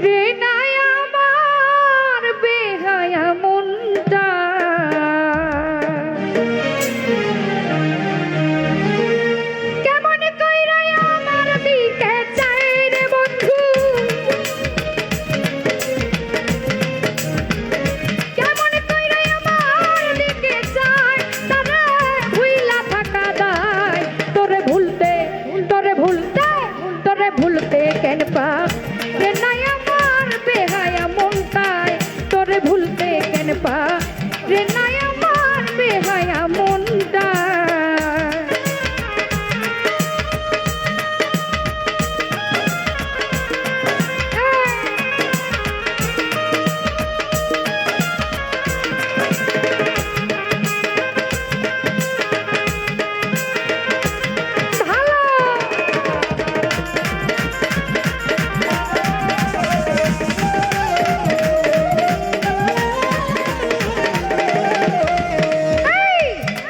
রে নাই আমার বেহায়া মনটা কেমন কইরা আমার দিকে চাই রে বন্ধু কেমন কইরা আমার দিকে চাই তারে ভুইলা থাকা দায় তোরে ভুলতে কেন পা রে নাই আমার বেহায়া মনটায় তোরে ভুলতে কেন পা রে নাই আমার বেহায়া মনটা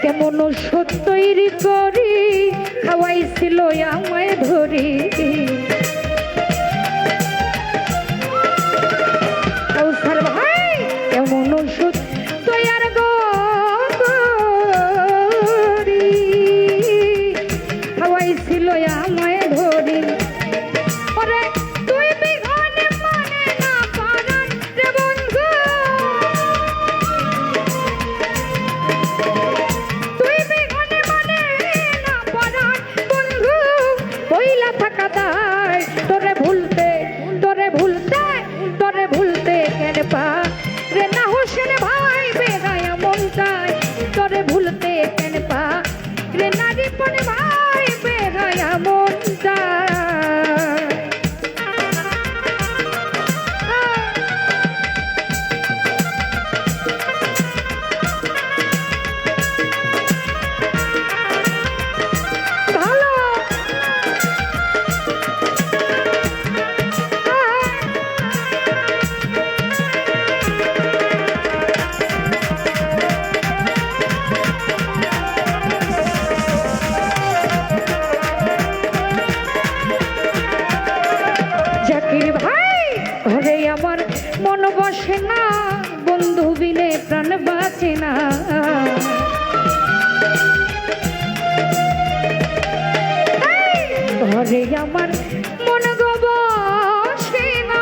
কেমন সত্যই করি খাওয়াইছিল আমায় ধরি কৌশল ভাই কেমন সত্যই আর গরি খাওয়াইছিল আমায় ধরি ওরে তুই বিঘনে মানে না পারান রে বন্ধু কইলা থাকা দায় তোরে ভুলতে কেন পা রে না হোসেন ভাই বেগায়া মনটায় তোরে ভুলতে কেন পা রে না রিপন ভাই বেগায়া মনটায় ঘরে আমার মন বসে না বন্ধু বিনে প্রাণ বাঁচে না ঘরে আমার মন বসে না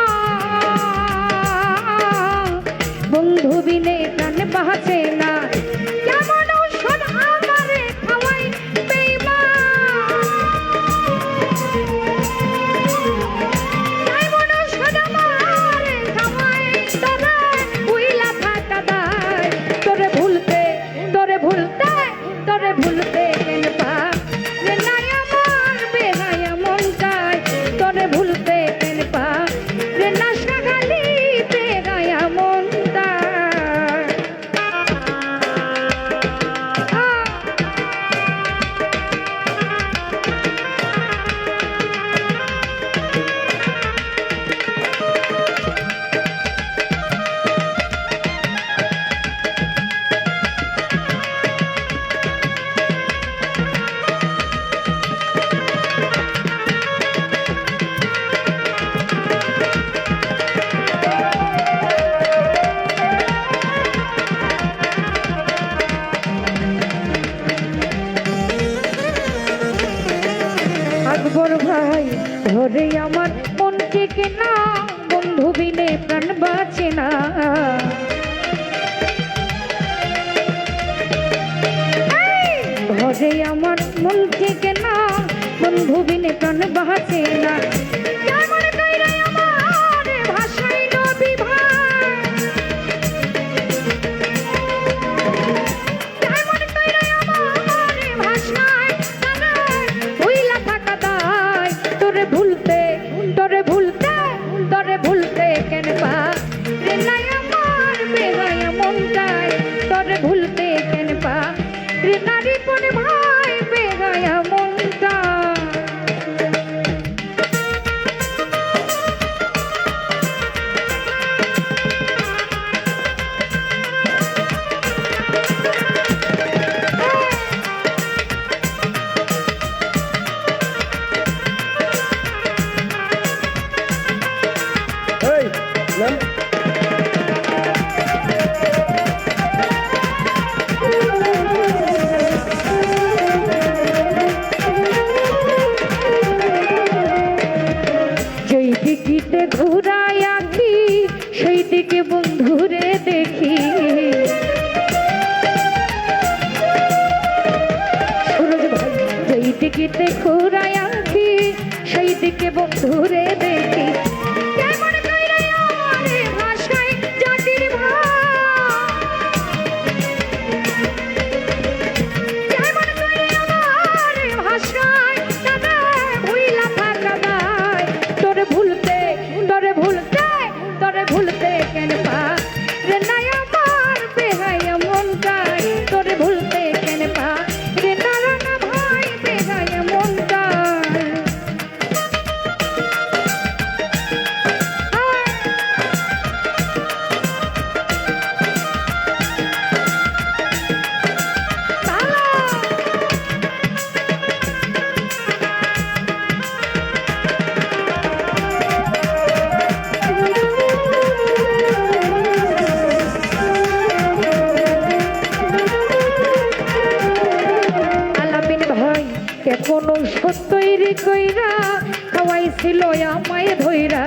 বন্ধু বিনে প্রাণ বাঁচে না কেমন ঔষধ আমারে খাওয়াই বেঈমান ভুলতে কেন পা রে নাই আমার বেহায়া মনটায় তোরে ভুলতে কেন পা রে না সাগালি বেহায়া মনটায় আকবর ভাই ঘরে আমার মন থেকে না বন্ধু বিনে প্রাণ বাঁচে না ঘরে আমার মন থেকে না বন্ধু বিনে প্রাণ বাঁচে না কেমন কইরা আমার ভাষাই নবী ভাই কেমন কইরা আমার ভাষায় ভুইলা থাকা দায় তোরে ভুলতে কেন পা রে নাই আমার বেহায়া মনটায় তোরে ভুলতে কেন পা রে না রিপন ভাই বেহায়া মনটা ঘুরাই আঁকি সেই দিকে বন্ধুরে দেখি সুরজ ভাই যেই দিকে ঘুরাই আঁকি সেই দিকে বন্ধুরে দেখি কেমন কইরা আমারে ভাষায় জাতির কেমন কইরা আমারে ভাষায় দাদা ভুইলা থাকা দায় তোরে ভুলতে কেন পা রে নাই আমার বেহায়া মনটাই তোরে ভুলতে কেন পা রে না না ভাই বেহায়া মনটাই কোনো সত্যই রে কইরা খাওয়াইছিল আমায় ধইরা